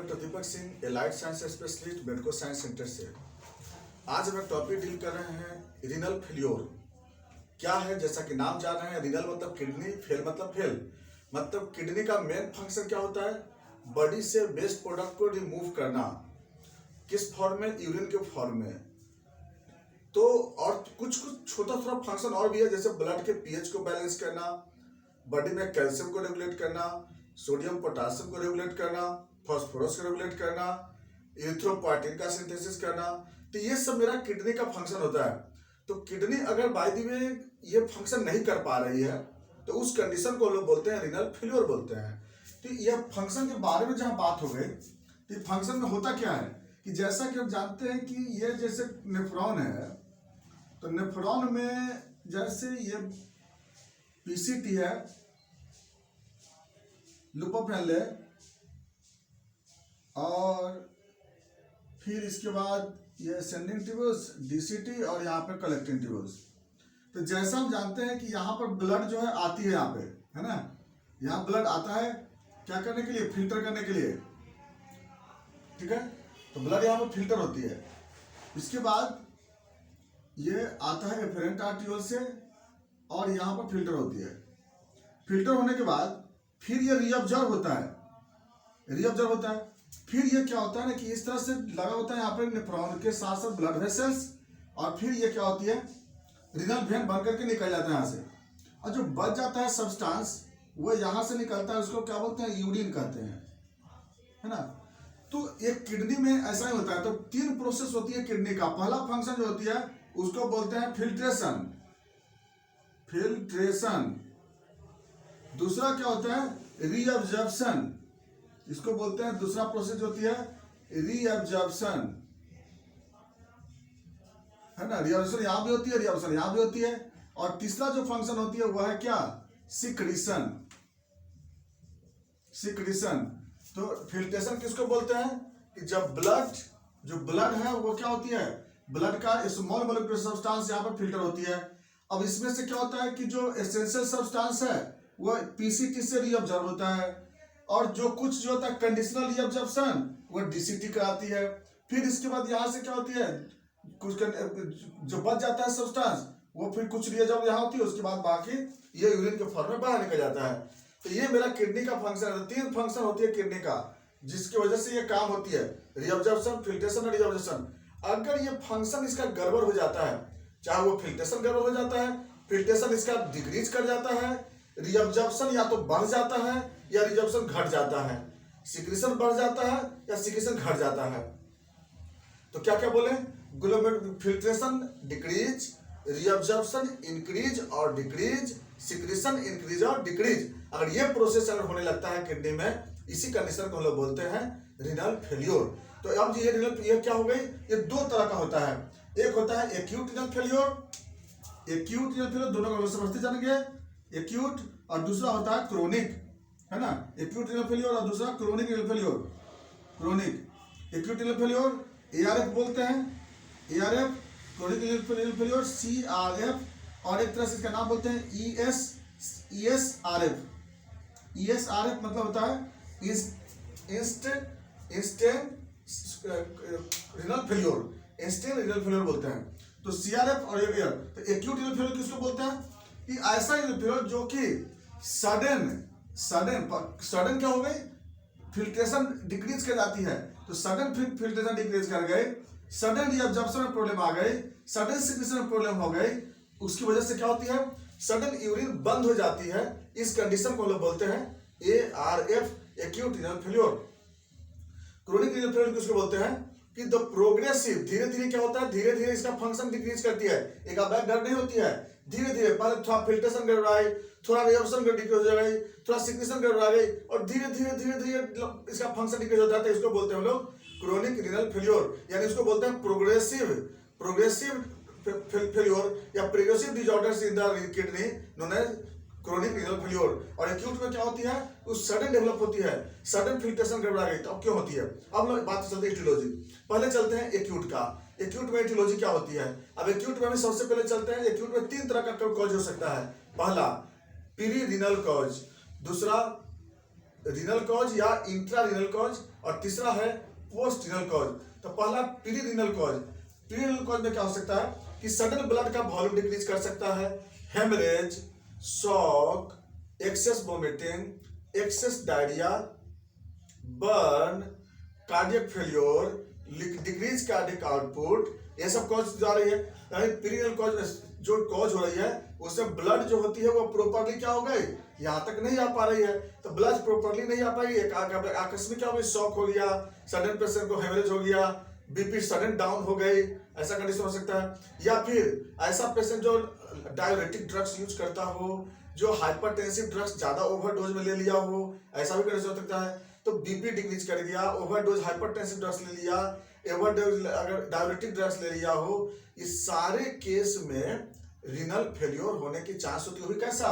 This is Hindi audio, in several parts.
Doctor Deepak Singh allied science specialist medico science centre से। आज हम एक टॉपिक डील कर रहे हैं रीनल फेल्योर क्या है। जैसा कि नाम जान रहे हैं, रीनल मतलब किडनी, फेल मतलब फेल। मतलब किडनी का मेन फंक्शन क्या होता है? बॉडी से वेस्ट प्रोडक्ट को रिमूव करना। किस फॉर्म में? यूरिन के फॉर्म में। तो और कुछ छोटा थोड़ा फंक्शन और भी है, जैसे ब्लड के पीएच को बैलेंस करना, बॉडी में कैल्शियम को रेगुलेट करना, सोडियम पोटासियम को रेगुलेट करना, फास्फोरस को रेगुलेट करना, एरिथ्रोपोइटिन का सिंथेसिस करना। तो ये सब मेरा किडनी का फंक्शन होता है। तो किडनी अगर बाय द वे ये फंक्शन नहीं कर पा रही है तो उस कंडीशन को लोग बोलते हैं रीनल फेल्योर बोलते हैं। तो यह फंक्शन के बारे में जहां बात हो गई, तो फंक्शन में होता क्या है कि जैसा कि हम जानते हैं कि ये जैसे नेफ्रॉन है, तो नेफ्रॉन में जैसे ये पीसीटी है, लुपोपेनले, और फिर इसके बाद ये सेंडिंग ट्यूब्यूल्स, डीसीटी, और यहाँ पे कलेक्टिंग ट्यूब्यूल्स। तो जैसा हम जानते हैं कि यहाँ पर ब्लड जो है आती है, यहाँ पे है ना, यहाँ ब्लड आता है क्या करने के लिए? फिल्टर करने के लिए, ठीक है। तो ब्लड यहाँ पे फिल्टर होती है। इसके बाद ये आता है एफरेंट आर्टियोल से और यहाँ पर फिल्टर होती है। फिल्टर होने के बाद फिर ये रीअब्जॉर्ब होता है। फिर ये क्या होता है ना कि इस तरह से लगा होता है यहाँ पे नेफ्रॉन के साथ साथ ब्लड वेसल्स, और फिर ये क्या होती है, रीनल वेन बन करके निकल जाता है यहाँ से। और जो बच जाता है सब्सटेंस वो यहाँ से निकलता है, उसको क्या बोलते हैं? यूरिन कहते हैं, है ना। तो एक किडनी में ऐसा ही होता है। तो तीन प्रोसेस होती है किडनी का। पहला फंक्शन जो होती है उसको बोलते हैं फिल्ट्रेशन। दूसरा क्या होता है? रीअब्जॉर्प्शन। इसको बोलते हैं, दूसरा प्रोसेस होती है रीअब्जॉर्प्शन, है ना। रीअब्जॉर्प्शन यहाँ भी होती है, रीअब्जॉर्प्शन यहाँ भी होती है। और तीसरा जो फंक्शन होती है वह है क्या? सिक्रीशन। तो फिल्ट्रेशन किसको बोलते हैं कि जब ब्लड है वो क्या होती है, ब्लड का स्मॉल मॉलिक्यूलर सब्सटेंस यहाँ पर फिल्टर होती है। अब इसमें से क्या होता है कि जो एसेंशियल सब्सटेंस है वो पीसीटी से रीअब्जॉर्ब होता है, और जो होता है कंडीशनल रीअब्जॉर्प्शन वो डीसीटी कराती है। फिर इसके बाद यहाँ से क्या होती है, कुछ जो बच जाता है सब्सटेंस वो फिर कुछ रीअब्जॉर्ब यहाँ होती है, उसके बाद बाकी ये यूरिन के फॉर्म में बाहर निकल जाता है। तो ये मेरा किडनी का फंक्शन है। तीन फंक्शन होती है किडनी का जिसकी वजह से ये काम होती है, रीअब्जॉर्प्शन, फिल्ट्रेशन और रीअब्जॉर्प्शन। अगर ये फंक्शन इसका गड़बड़ हो जाता है, चाहे वो फिल्ट्रेशन गड़बड़ हो जाता है, फिल्ट्रेशन इसका डिक्रीज कर जाता है, रीअब्जॉर्प्शन या तो बढ़ जाता है या रीअब्जॉर्प्शन घट जाता है, सिक्रीशन बढ़ जाता है या सिक्रीशन घट जाता है। तो क्या क्या बोले? फिल्ट्रेशन डिक्रीज, रीअब्जॉर्प्शन इंक्रीज और डिक्रीज, सिक्रीशन इंक्रीज और डिक्रीज। अगर ये प्रोसेस अगर होने लगता है किडनी में, इसी कंडीशन को हम लोग बोलते हैं रीनल फेल्योर। तो अब ये रीनल फेल्योर क्या हो गई? ये दो तरह का होता है। एक होता है एक्यूट रीनल फेल्योर, दोनों को समझते जानेंगे, एक्यूट, और दूसरा होता है क्रोनिक, है ना। एक्यूट रीनल फेल्योर और दूसरा chronic renal failure. Acute renal failure ARF बोलते हैं, ARF chronic renal failure CRF, और एक तरह से इसका नाम बोलते हैं ESRF। ESRF मतलब होता है इंस्टेंट रीनल फेल्योर बोलते हैं। तो CRF और तो एक्यूट रीनल फेल्योर किसको बोलते हैं कि ऐसा रीनल फेल्योर जो कि सडन क्या हो गई, फिल्ट्रेशन डिक्रीज कर जाती है। तो सडन फिल्ट्रेशन डिक्रीज कर गए, सडन रीअब्जॉर्प्शन में प्रॉब्लम आ गई, सडन सिक्रीशन में प्रॉब्लम हो गई, उसकी वजह से क्या होती है, सडन यूरिन बंद हो जाती है। इस कंडीशन को लोग बोलते हैं ARF acute renal failure. Chronic renal failure किसको बोलते हैं कि द प्रोग्रेसिव, धीरे धीरे क्या होता है, धीरे धीरे इसका फंक्शन डिक्रीज करती है। एक बैक डर नहीं होती है, धीरे धीरे पहले थोड़ा फिल्ट्रेशन गड़बड़ाई, थोड़ा रिअब्जॉर्प्शन डिक्रीज हो गई, थोड़ा सिक्रीशन गड़बड़ा गई, और धीरे धीरे इसका फंक्शन डिक्रीज हो जाता है। इसको बोलते हैं हम लोग क्रोनिक रीनल फेल्योर, यानी इसको बोलते हैं प्रोग्रेसिव फेल्योर या progressive disorders in the kidney known as chronic renal failure. और एक्यूट में क्या होती है, उस सडन डेवलप होती है, सडन फिल्ट्रेशन गड़बड़ा गई, तो अब क्यों होती है? अब लोग बात चलते हैं एटियोलॉजी। पहले चलते हैं एक्यूट का। एक्यूट में एटियोलॉजी क्या होती है? अब एक्यूट में सबसे पहले चलते हैं, एक्यूट में तीन तरह का कॉज हो सकता है। पहला पीरी रीनल कॉज, दूसरा रीनल कॉज या इंट्रा रीनल कॉज, और तीसरा है पोस्ट रीनल कॉज। तो पहला pre renal cause. Pre renal cause में क्या हो सकता है कि सडन ब्लड का वॉल्यूम डिक्रीज कर सकता है, haemorrhage, shock, excess vomiting, excess diarrhoea, burn, cardiac failure, decrease cardiac output, ये सब कॉज आ रही है। यानी प्री रीनल कॉज में जो कॉज हो रही है उसमें ब्लड जो होती है वो प्रॉपरली क्या हो गई, यहाँ तक नहीं आ पा रही है। तो ब्लड प्रॉपरली नहीं आ पाएगी, आकस्मिक क्या हो गई, शॉक हो गया, सडन पेशेंट को हेमरेज हो गया, बीपी सडन डाउन हो गई, ऐसा कंडीशन हो सकता है। या फिर ऐसा पेशेंट जो डायरेटिक ड्रग्स यूज करता हो, जो हाइपरटेंसिव ड्रग्स ज्यादा ओवरडोज में ले लिया हो, ऐसा भी कंडीशन हो सकता है। तो बीपी डिक्रीज कर गया, ओवरडोज हाइपरटेंसिव ड्रग्स ले लिया, ओवरडोज अगर डायरेटिक ड्रग्स ले लिया हो, इस सारे केस में रीनल फेल्योर होने की चांस होती है। कैसा,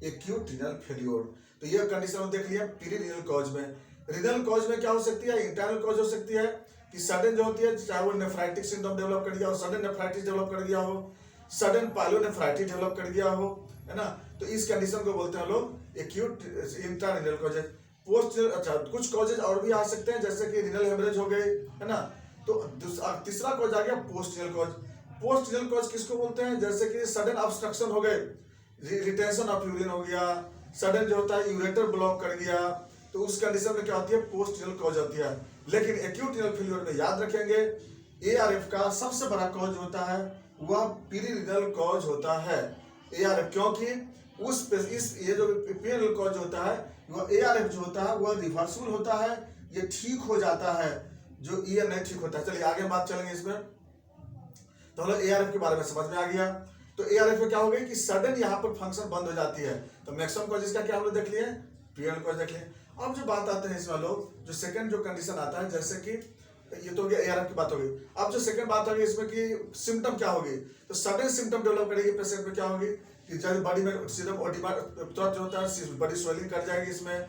एक्यूट रीनल फेल्योर। तो ये कंडीशन देख लिया प्री रीनल कॉज में। रीनल कॉज में क्या हो सकती है, इंटरनल कॉज हो सकती है कि सडन जो होती है, चाहे वो नेफ्राइटिक सिंड्रोम डेवलप कर गया हो, सडन नेफ्राइटिस डेवलप कर गया हो, सडन पायलोनेफ्राइटिस डेवलप कर गया हो, है ना। तो इस कंडीशन को बोलते हैं लोग acute intra renal causes. Post, अच्छा कुछ कॉजेज और भी आ सकते हैं जैसे कि रीनल हेमरेज हो गए, है ना। तो तीसरा कॉज आ गया post renal cause. Post renal cause किसको बोलते हैं, जैसे कि सडन ऑब्स्ट्रक्शन हो गए, रिटेंशन ऑफ यूरिन हो गया, सडन जो होता है यूरेटर ब्लॉक कर गया, तो उस कंडीशन में क्या होती है, पोस्ट रीनल कॉज होती है। लेकिन एक्यूट रीनल फेल्योर में याद रखेंगे एआरएफ का सबसे बड़ा कॉज होता है वह प्री रीनल कॉज होता है एआरएफ, क्योंकि ये जो प्री रीनल कॉज होता है वह एआरएफ जो होता है वह रिवर्सिबल होता है, ये ठीक हो जाता है, जो ये नहीं ठीक होता है। चलिए आगे बात चलेंगे इसमें। तो हम लोग एआरएफ के बारे में समझ में आ गया। तो एआरएफ में क्या हो गई कि सडन यहाँ पर फंक्शन बंद हो जाती है। तो मैक्सिमम कॉजेज का क्या हम लोग देख लिए, प्री रीनल कॉज देख लिए। अब जो बात आते हैं इसमें लोग, जो सेकंड जो कंडीशन आता है, जैसे कि ये तो हो गया एआरएफ की बात हो गई। अब जो सेकंड बात होगी इसमें कि सिम्टम क्या होगी, तो सडन सिम्टम डेवलप करेगी पेशेंट में, क्या होगी कि जब बॉडी में सीरम तुरंत जो होता है बॉडी स्वेलिंग कर जाएगी, इसमें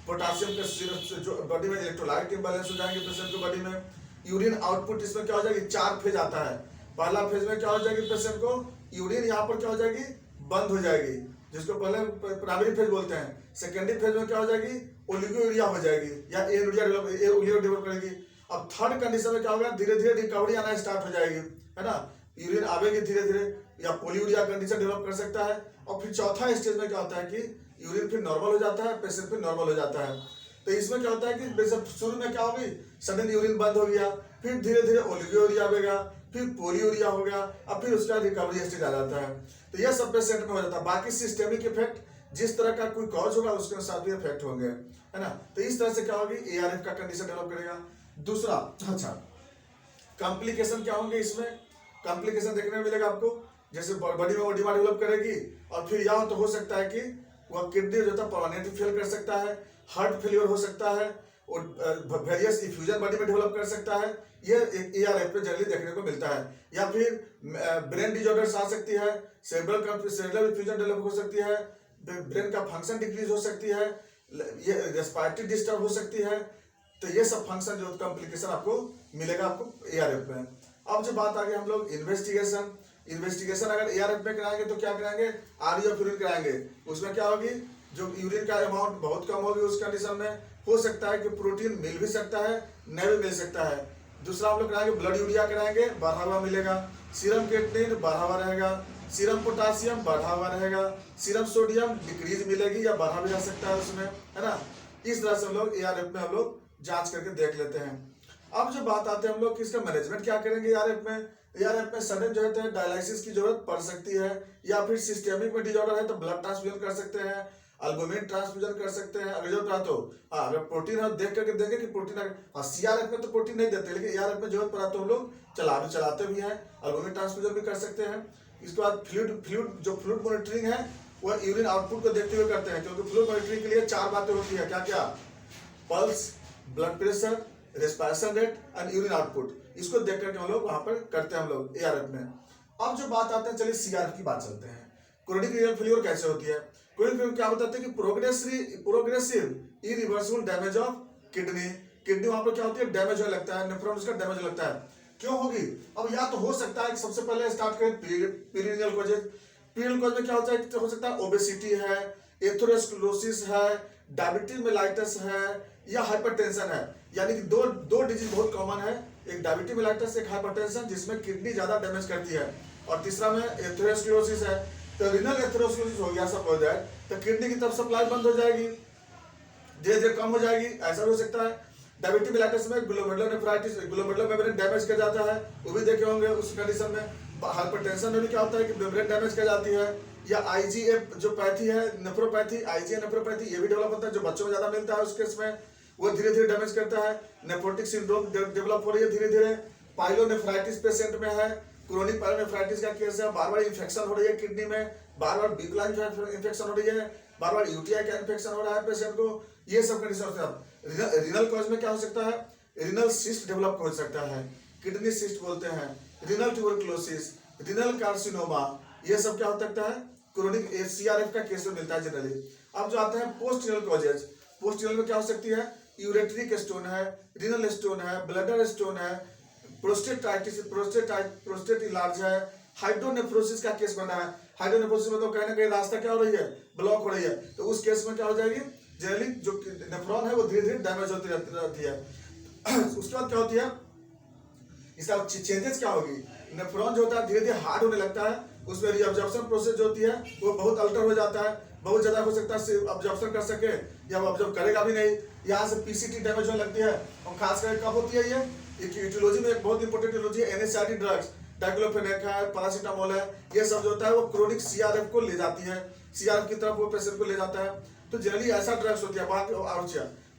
पोटासियम के सीरम जो बॉडी में इलेक्ट्रोलाइट इम्बैलेंस हो जाएंगे पेशेंट की बॉडी में। यूरिन आउटपुट इसमें क्या हो जाएगी, 4 फेज आता है। पहला फेज में क्या हो जाएगी, पेशेंट को यूरिन यहाँ पर क्या हो जाएगी, बंद हो जाएगी, जिसको पहले प्राइमरी फेज बोलते हैं। सेकेंडरी फेज में क्या हो जाएगी, ओलिगोयूरिया हो जाएगी या एनुरिया डेवलप करेगी। अब थर्ड कंडीशन में क्या होगा, धीरे धीरे रिकवरी आना स्टार्ट हो जाएगी, है ना, यूरिन आवेगी धीरे धीरे, या पोलियूरिया कंडीशन डेवलप कर सकता है। और फिर चौथा स्टेज में क्या होता है कि यूरिन फिर नॉर्मल हो जाता है, पेशेंट फिर नॉर्मल हो जाता है। तो इसमें क्या होता है कि शुरू में क्या होगी, सडन यूरिन बंद हो गया, फिर धीरे धीरे ओलिगोयूरिया आएगा, फिर पोलियूरिया हो गया, अब फिर उसका रिकवरी स्टेज आ जाता है। तो यह सब पेशेंट में हो जाता है। बाकी सिस्टेमिक इफेक्ट जिस तरह का कोई कॉज होगा उसके साथ भी इफेक्ट होंगे, है ना। तो इस तरह से क्या होगी, एआरएफ का कंडीशन डेवलप करेगा। दूसरा, अच्छा कॉम्प्लिकेशन क्या होंगे इसमें, कॉम्प्लिकेशन देखने में मिलेगा आपको, जैसे बॉडी में ओडिमा डेवलप करेगी, और फिर यह तो हो सकता है कि वह किडनी जो है परमानेंटली फेल कर सकता है, हार्ट फेलियर हो सकता है, और वेरियस इफ्यूजन बॉडी में डेवलप कर सकता है। ये एआरएफ पे जनरली देखने को मिलता है। या फिर ब्रेन डिजॉर्डर्स आ सकती है, सेरेब्रल इफ्यूजन डेवलप हो सकती है, ब्रेन का फंक्शन डिक्रीज हो सकती है, ये रेस्पिरेटरी डिस्टर्ब हो सकती है। तो ये सब फंक्शन जो कॉम्प्लिकेशन आपको मिलेगा आपको एआरएफ में। अब जो बात आ गई हम लोग इन्वेस्टिगेशन अगर एआरएफ में कराएंगे तो क्या कराएंगे, आरई ऑफ यूरिन कराएंगे। उसमें क्या होगी, जो यूरिन का अमाउंट बहुत कम होगी उस कंडीशन में हो सकता है कि प्रोटीन मिल भी सकता है, नहीं भी मिल सकता है। दूसरा हम लोग कराएंगे ब्लड यूरिया कराएंगे, बढ़ा हुआ मिलेगा, सीरम क्रिएटिनिन बढ़ा हुआ रहेगा, सीरम पोटासियम बढ़ा हुआ रहेगा, सीरम सोडियम डिक्रीज मिलेगी या बढ़ा भी जा सकता है उसमें, है ना। इस तरह से हम लोग एआरएफ में हम लोग जांच करके देख लेते हैं। अब जो बात आते हैं हम लोग किसका मैनेजमेंट क्या करेंगे एआरएफ में सडन जो है डायलिसिस की जरूरत पड़ सकती है, या फिर सिस्टेमिक में डिजॉर्डर है तो ब्लड ट्रांसफ्यूजन कर सकते हैं, अल्बुमिन ट्रांसफ्यूजन कर सकते हैं अगर जरूरत पड़ा तो। हाँ, अगर प्रोटीन हम देख करके देंगे कि प्रोटीन, हाँ सीआरएफ में तो प्रोटीन नहीं देते, लेकिन एआरएफ में जरूरत पड़ा तो हम लोग चलाते भी हैं, अल्बुमिन ट्रांसफ्यूजन भी कर सकते हैं। इसके बाद फ्लूइड मॉनिटरिंग है वह यूरिन आउटपुट को देखते हुए करते हैं, क्योंकि फ्लूइड मॉनिटरिंग के लिए 4 बातें होती है, क्या क्या, pulse, blood pressure, respiration rate and urine output. इसको देख करके हम लोग वहां पर करते हैं हम लोग एआरएफ में। अब जो बात आते हैं, चलिए सीआरएफ की बात चलते हैं। क्रोनिक रीनल फेलियर कैसे होती है, क्रोनिक फेलियर क्या बताते हैं कि progressive irreversible damage of kidney वहां पर क्या होती है, डैमेज होने लगता है, नेफ्रॉन उसका डैमेज होने लगता है। क्यों होगी, अब या तो हो सकता है कि सबसे पहले स्टार्ट करें पीरियडल कॉजेज। पीरियडल कॉज में क्या हो सकता है ओबेसिटी है, एथेरोस्क्लेरोसिस है, डायबिटीज मेलाइटस है या हाइपरटेंशन है, यानी कि दो डिजीज बहुत कॉमन है, एक डायबिटीज मेलाइटस, एक हाइपरटेंशन, जिसमें किडनी ज्यादा डैमेज करती है, और तीसरा में एथेरोस्क्लेरोसिस है। तो रीनल एथेरोस्क्लेरोसिस हो गया सपोज दैट, तो किडनी की तरफ सप्लाई बंद हो जाएगी, धीरे धीरे कम हो जाएगी, ऐसा हो सकता है। डायबिटीज मेलाइटस में ग्लोमेरुलोनेफ्राइटिस, ग्लोमेरुलर मेम्ब्रेन डैमेज कर जाता है, वो भी देखे होंगे उस कंडीशन में। हाइपरटेंशन में भी क्या होता है कि मेम्ब्रेन डैमेज कर जाती है, या आईजीएफ जो पैथी है, नेफ्रोपैथी, आईजीए नेफ्रोपैथी, ये भी डेवलप होता है, जो बच्चों में ज्यादा मिलता है उस केस में, वो धीरे धीरे डैमेज करता है। नेफ्रोटिक सिंड्रोम डेवलप हो रही है धीरे धीरे। पाइलोनेफ्राइटिस पेशेंट में है, क्रोनिक पाइलोनेफ्राइटिस का केस है, बार बार इन्फेक्शन हो रही है किडनी में, बार बार बीपला इन्फेक्शन हो रही है, बार बार यूटीआई का इन्फेक्शन हो रहा है पेशेंट को, ये सब कंडीशन होता है। रीनल कॉज में क्या हो सकता है, रीनल सिस्ट डेवलप हो सकता है, किडनी सिस्ट बोलते हैं, रीनल ट्यूबरकुलोसिस, रीनल कार्सिनोमा, ये सब क्या हो सकता है, क्रोनिक सीआरएफ का केस में मिलता है जनरली। अब जो आते हैं post renal causes, post renal में क्या हो सकती है, यूरेट्रिक स्टोन है, रीनल स्टोन है, ब्लडर स्टोन है, प्रोस्टेटाइटिस, प्रोस्टेट इलार्ज है, हाइड्रोनेफ्रोसिस का केस बना है। हाइड्रोनेफ्रोसिस में तो कहीं ना कहीं रास्ता क्या हो रही है, ब्लॉक हो रही है, तो उस केस में क्या हो जाएगी, जनरली जो नेफ्रॉन है वो धीरे धीरे डैमेज होती रहती है। उसके बाद क्या होती है, इसका चेंजेस क्या होगी, नेफ्रॉन जो होता है धीरे धीरे हार्ड होने लगता है, उसमें रिअब्जॉर्प्शन प्रोसेस जो होती है वो बहुत अल्टर हो जाता है, बहुत ज्यादा हो सकता है अब्जॉर्प्शन कर सके या वो अब्जॉर्ब करेगा भी नहीं, यहाँ से पीसीटी डैमेज होने लगती है। और खास करके कब होती है ये ईटियोलॉजी में एक बहुत इंपॉर्टेंट ईटियोलॉजी है, एनएसआईडी ड्रग्स, डाइक्लोफेनेक है, पैरासीटामोल है, ये सब जो होता है वो क्रोनिक सीआरएफ को ले जाती है, सीआरएफ की तरफ वो पेशेंट को ले जाता है। तो जनरली ऐसा ड्रग्स होती है। बाकी और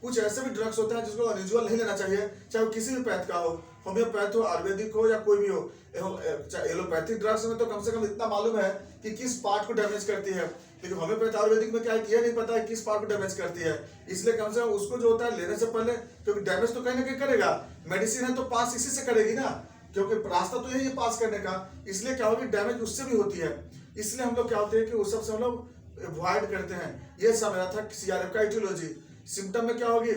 कुछ ऐसे भी ड्रग्स होते हैं जिसको अनयूजुअल नहीं लेना चाहिए, चाहे वो किसी भी पैथ का हो, होम्योपैथ हो, आयुर्वेदिक हो या कोई भी हो। एलोपैथिक ड्रग्स में तो कम से कम इतना मालूम है कि किस पार्ट को डैमेज करती है, लेकिन होम्योपैथ आयुर्वेदिक में क्या है, ये नहीं पता है किस पार्ट को डैमेज करती है। इसलिए कम से कम उसको जो होता है लेने से पहले, क्योंकि डैमेज तो कहीं ना कहीं करेगा, मेडिसिन है तो पास इसी से करेगी ना, क्योंकि रास्ता तो यही है पास करने का, इसलिए क्या होगी डैमेज उससे भी होती है। इसलिए हम लोग क्या होते हैं कि उस सबसे हम लोग अवॉइड करते हैं। ये समझा था सीआरएफ का ईटियोलॉजी। सिम्टम में क्या होगी,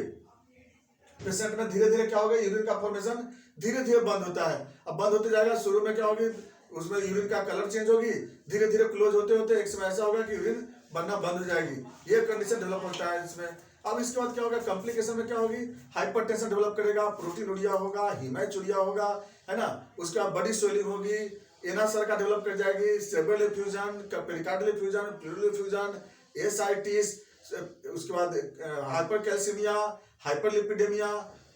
पेशेंट में धीरे धीरे क्या होगा, यूरिन का फॉर्मेशन धीरे धीरे बंद होता है। अब बंद होते जाएगा, शुरू में क्या होगी, उसमें यूरिन का कलर चेंज होगी, धीरे धीरे क्लोज होते होते एक समय ऐसा होगा कि यूरिन बनना बंद हो जाएगी, ये कंडीशन डेवलप होता है इसमें। अब इसके बाद क्या होगा, कॉम्प्लिकेशन में क्या होगी, हाइपरटेंशन डेवलप करेगा, प्रोटीनूरिया होगा, हीमैचूरिया होगा, है ना, उसके बाद बॉडी स्वेलिंग होगी, एना सर का डेवलप कर जाएगी, cerebral effusion, pericardial effusion, pleural effusion, ascites, उसके बाद हाइपरकैल्सीमिया, हाइपरलिपिडेमिया,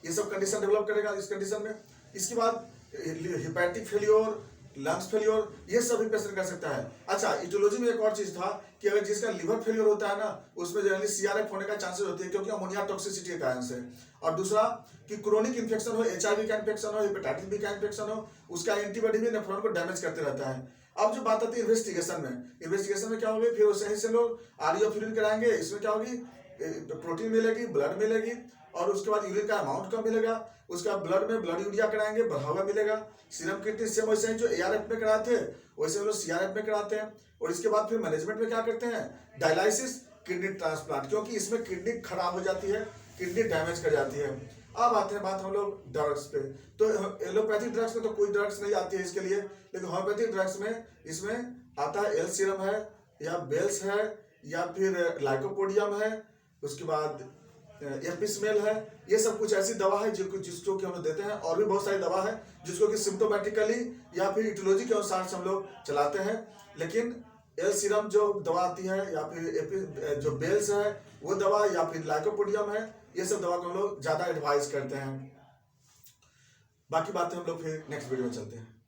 ये सब कंडीशन डेवलप करेगा इस कंडीशन में। इसके बाद हिपैटिक फेलियोर, लंग्स फेलियोर, ये सभी पेशेंट कर सकता है। अच्छा, ईटियोलॉजी में एक और चीज था कि अगर जिसका लिवर फेलियर होता है ना, उसमें जनरली सीआरएफ होने का चांसेस होती है, क्योंकि अमोनिया टॉक्सिसिटी के कारण से। और दूसरा कि क्रोनिक इन्फेक्शन हो, एचआईवी का इन्फेक्शन हो, हेपेटाइटिस बी का इन्फेक्शन हो, उसका एंटीबॉडी भी नेफ्रॉन को डैमेज करते रहता है। अब जो बात आती है इन्वेस्टिगेशन में, इन्वेस्टिगेशन में क्या होगी, फिर सही से लोग आरईओ फ्यूरिन कराएंगे, इसमें क्या होगी, प्रोटीन मिलेगी, ब्लड मिलेगी, और उसके बाद यूरिन का अमाउंट कम मिलेगा, उसका ब्लड में ब्लड यूरिया कराएंगे, बढ़ा हुआ मिलेगा। सीरम किडनी सेम वैसे ही जो एआरएफ में कराते हैं वैसे हम लोग सीआरएफ में कराते हैं। और इसके बाद फिर मैनेजमेंट में क्या करते हैं, डायलाइसिस, किडनी ट्रांसप्लांट, क्योंकि इसमें किडनी खराब हो जाती है, किडनी डैमेज कर जाती है। अब आते हैं बात हम लोग ड्रग्स पे। तो एलोपैथिक ड्रग्स में तो कोई ड्रग्स नहीं आती है इसके लिए, लेकिन होम्योपैथिक ड्रग्स में इसमें आता है एल सीरम है, या बेल्स है, या फिर लाइकोपोडियम है, उसके बाद एपिस्मेल है। ये सब कुछ ऐसी दवा है जिसको कि हम लोग देते हैं। और भी बहुत सारी दवा है जिसको कि सिम्टोमेटिकली या फिर ईटियोलॉजी के अनुसार से हम लोग चलाते हैं। लेकिन एल सीरम जो दवा आती है, या फिर जो बेल्स है वो दवा, या फिर लाइकोपोडियम है, ये सब दवा को हम लोग ज्यादा एडवाइस करते हैं। बाकी बातें हम लोग फिर नेक्स्ट वीडियो में चलते हैं।